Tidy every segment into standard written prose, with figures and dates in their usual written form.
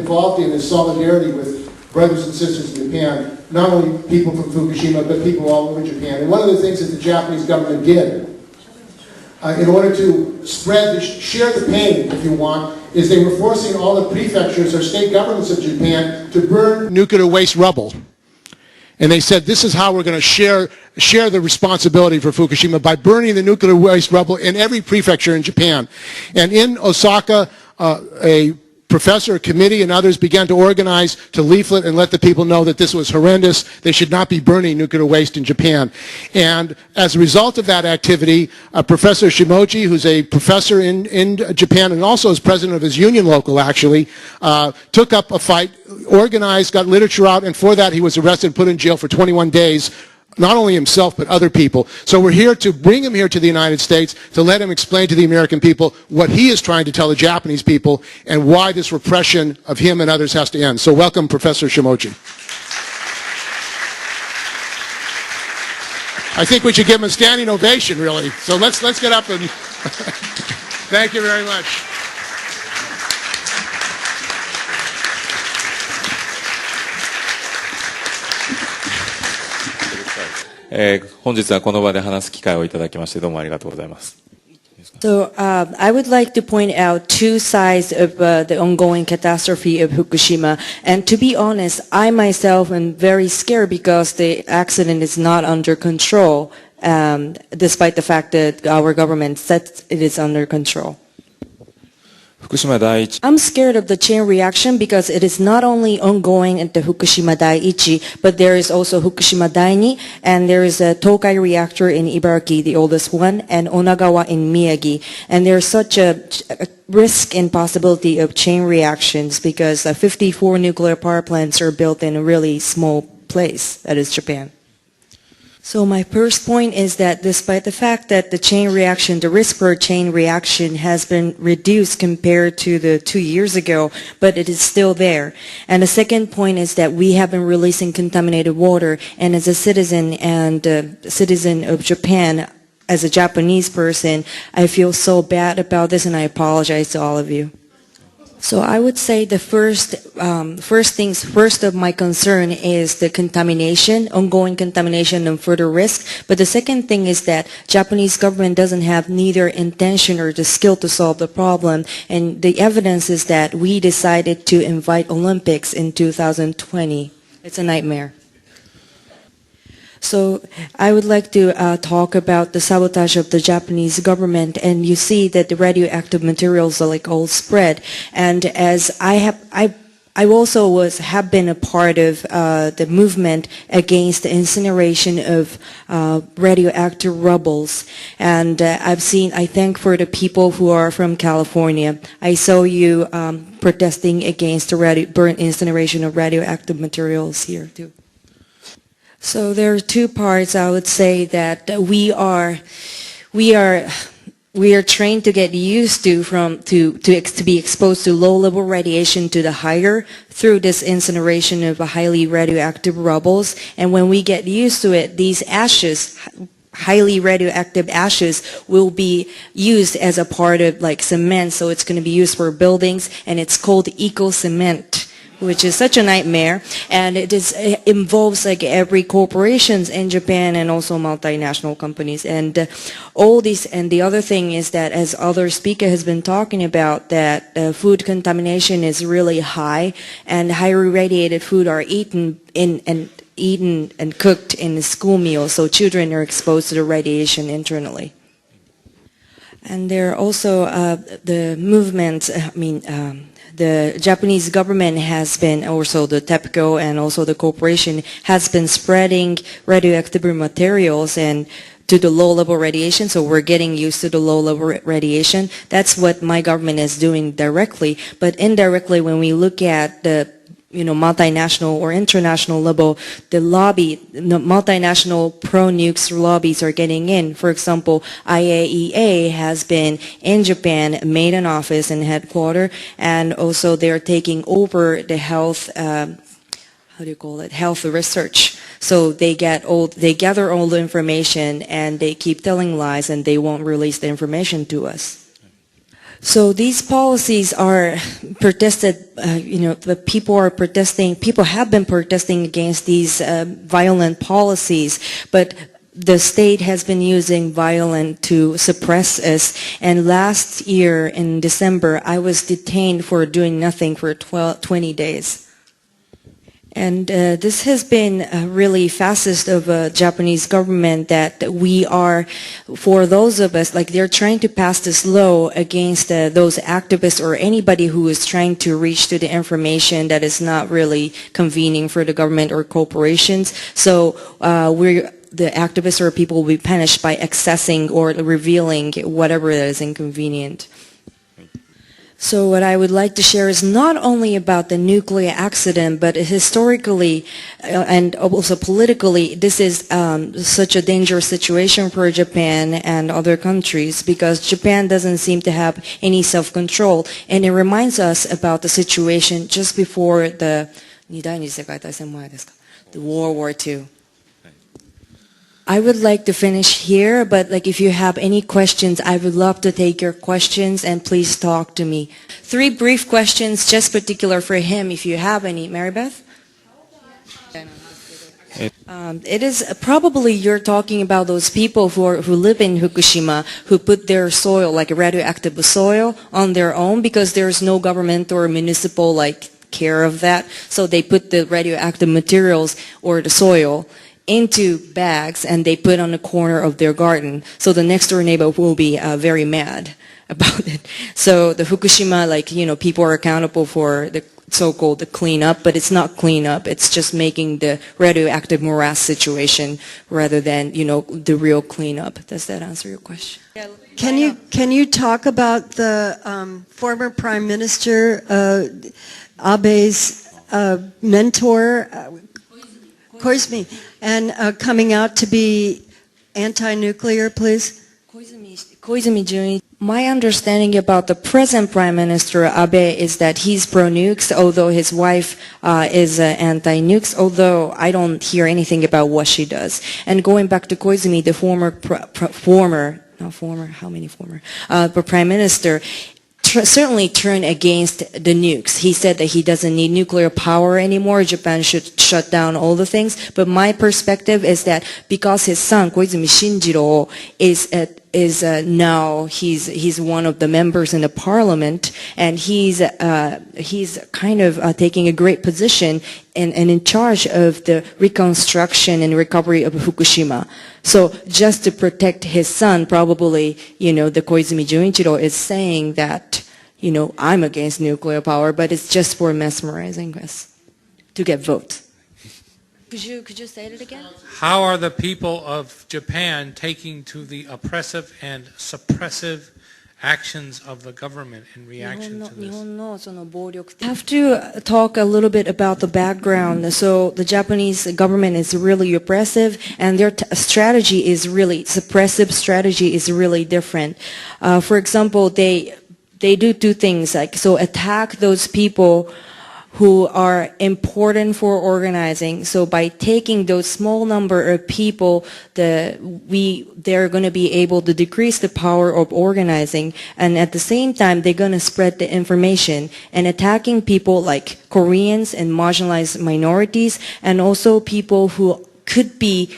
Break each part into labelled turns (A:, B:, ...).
A: involved in is solidarity with brothers and sisters in Japan, not only people from Fukushima, but people all over Japan. And one of the things that the Japanese government did in order to share the pain, if you want, is they were forcing all the prefectures or state governments of Japan to burn nuclear waste rubble. And they said, this is how we're going to share the responsibility for Fukushima, by burning the nuclear waste rubble in every prefecture in Japan. And in Osaka, a professor, a committee, and others began to organize to leaflet and let the people know that this was horrendous. They should not be burning nuclear waste in Japan. And as a result of that activity, Professor Shimoji, who's a professor in Japan and also is president of his union local, actually, took up a fight, organized, got literature out, and for that he was arrested and put in jail for 21 days. Not only himself, but other people. So we're here to bring him here to the United States to let him explain to the American people what he is trying to tell the Japanese people and why this repression of him and others has to end. So welcome, Professor Shimoji. I think we should give him a standing ovation, really. So let's get up and thank you very much.
B: 本日はこの場で話す機会をいただきましてどうもありがとうございます。
C: So I would like to point out two sides of the ongoing catastrophe of Fukushima. And to be honest, I myself am very scared because the accident is not under control, despite the fact that our government says it is under control.
B: 福島第一
C: I'm scared of the chain reaction because it is not only ongoing at the Fukushima Daiichi, but there is also Fukushima Daini, and there is a Tokai reactor in Ibaraki, the oldest one, and Onagawa in Miyagi. And there's such a risk and possibility of chain reactions because 54 nuclear power plants are built in a really small place, that is Japan. So my first point is that despite the fact that the chain reaction, the risk for a chain reaction has been reduced compared to the 2 years ago, but it is still there. And the second point is that we have been releasing contaminated water, and as a citizen and citizen of Japan, as a Japanese person, I feel so bad about this, and I apologize to all of you. So I would say the first of my concern is the contamination, ongoing contamination and further risk. But the second thing is that Japanese government doesn't have neither intention or the skill to solve the problem. And the evidence is that we decided to invite Olympics in 2020. It's a nightmare. So I would like to talk about the sabotage of the Japanese government, and you see that the radioactive materials are like all spread. And as I also have been a part of the movement against the incineration of radioactive rubbles. And I thank for the people who are from California. I saw you protesting against the burnt incineration of radioactive materials here too. So there are two parts. I would say that we are trained to get used to be exposed to low-level radiation to the higher through this incineration of highly radioactive rubbles. And when we get used to it, these ashes, highly radioactive ashes, will be used as a part of like cement. So it's going to be used for buildings, and it's called eco-cement, which is such a nightmare, and it involves like every corporations in Japan and also multinational companies, and all these. And the other thing is that, as other speaker has been talking about, that food contamination is really high, and highly radiated food are eaten and cooked in the school meal, so children are exposed to the radiation internally. And there are also the movements. The Japanese government has been, also the TEPCO and also the corporation has been spreading radioactive materials and to the low-level radiation, so we're getting used to the low-level radiation. That's what my government is doing directly, but indirectly when we look at the multinational or international level, the multinational pro-nukes lobbies are getting in. For example, IAEA has been in Japan, made an office and headquarters, and also they're taking over the health, health research. So they gather all the information, and they keep telling lies, and they won't release the information to us. So these policies are protested, the people are protesting, people have been protesting against these violent policies, but the state has been using violence to suppress us. And last year in December, I was detained for doing nothing for 20 days. And this has been really fascist of Japanese government that we are, for those of us, like they're trying to pass this law against those activists or anybody who is trying to reach to the information that is not really convening for the government or corporations. So the activists or people will be punished by accessing or revealing whatever that is inconvenient. So what I would like to share is not only about the nuclear accident, but historically and also politically, this is such a dangerous situation for Japan and other countries because Japan doesn't seem to have any self-control. And it reminds us about the situation just before the World War II. I would like to finish here, but like if you have any questions, I would love to take your questions and please talk to me. 3 brief questions, just particular for him, if you have any. Mary Beth? It is probably you're talking about those people who live in Fukushima who put their soil, like radioactive soil, on their own because there's no government or municipal like care of that. So they put the radioactive materials or the soil into bags and they put on the corner of their garden. So the next door neighbor will be very mad about it. So the Fukushima, people are accountable for the so-called the cleanup, but it's not cleanup. It's just making the radioactive morass situation rather than, the real cleanup. Does that answer your question?
D: Can you talk about the former Prime Minister Abe's mentor, Koizumi, and coming out to be anti-nuclear, please?
C: Koizumi Junichi. My understanding about the present Prime Minister Abe is that he's pro-nukes, although his wife is anti-nukes, although I don't hear anything about what she does. And going back to Koizumi, the the Prime Minister, certainly turned against the nukes. He said that he doesn't need nuclear power anymore. Japan should shut down all the things. But my perspective is that because his son, Koizumi Shinjiro, is now he's one of the members in the parliament, and he's kind of taking a great position and in charge of the reconstruction and recovery of Fukushima. So just to protect his son, probably, the Koizumi Junichiro is saying that, I'm against nuclear power, but it's just for mesmerizing us to get votes. Could you say it again?
E: How are the people of Japan taking to the oppressive and suppressive actions of the government in reaction to this?
C: I have to talk a little bit about the background. So the Japanese government is really oppressive, and their strategy is really, suppressive strategy is really different. For example, they do 2 things, attack those people who are important for organizing. So by taking those small number of people, they're going to be able to decrease the power of organizing. And at the same time, they're going to spread the information and attacking people like Koreans and marginalized minorities, and also people who could be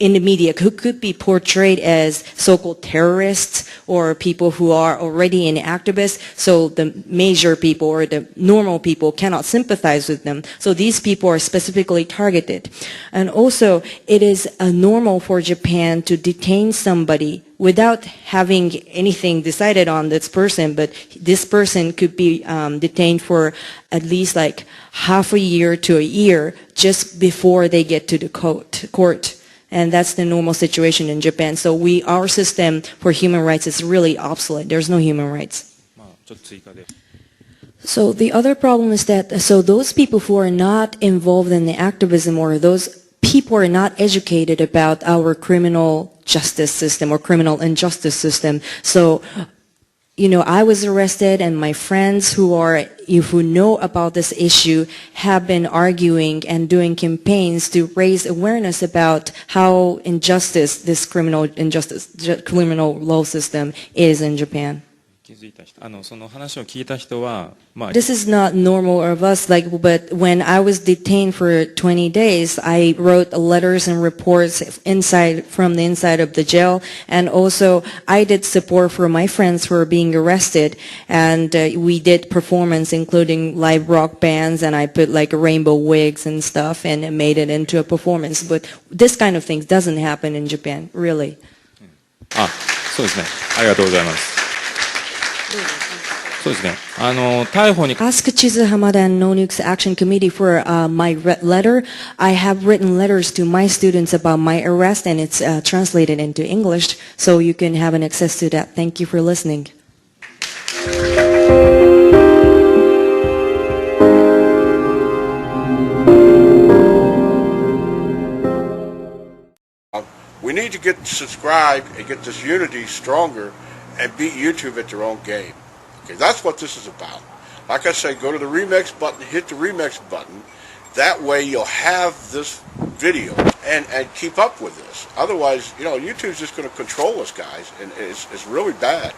C: in the media, who could be portrayed as so-called terrorists or people who are already an activist. So the major people or the normal people cannot sympathize with them. So these people are specifically targeted. And also, it is normal for Japan to detain somebody without having anything decided on this person, but this person could be detained for at least like half a year to a year just before they get to the court. And that's the normal situation in Japan. So our system for human rights is really obsolete. There's no human rights. So the other problem is that, those people who are not involved in the activism, or those people are not educated about our criminal justice system or criminal injustice system. So, I was arrested, and my friends who know about this issue have been arguing and doing campaigns to raise awareness about how this criminal law system is in Japan.
B: 気づいた人、その話を聞いた人は、まあ、
C: This is not normal of us, like, but when I was detained for 20 days, I wrote letters and reports from the inside of the jail, and also I did support for my friends who were being arrested, and we did performance including live rock bands, and I put like rainbow wigs and stuff, and it made it into a performance. But this kind of thing doesn't happen in Japan, really.
B: あ、そうですね。ありがとうございます。そうですね。逮捕に
C: Ask Chizu Hamada and No Nukes Action Committee for my letter. I have written letters to my students about my arrest, and it's translated into English, so you can have an access to that. Thank you for listening.
F: We need to get subscribed and get this unity stronger and beat YouTube at their own game. Okay, that's what this is about. Like I say, go to the remix button, hit the remix button. That way you'll have this video and keep up with this. Otherwise, YouTube's just going to control us, guys, and it's really bad.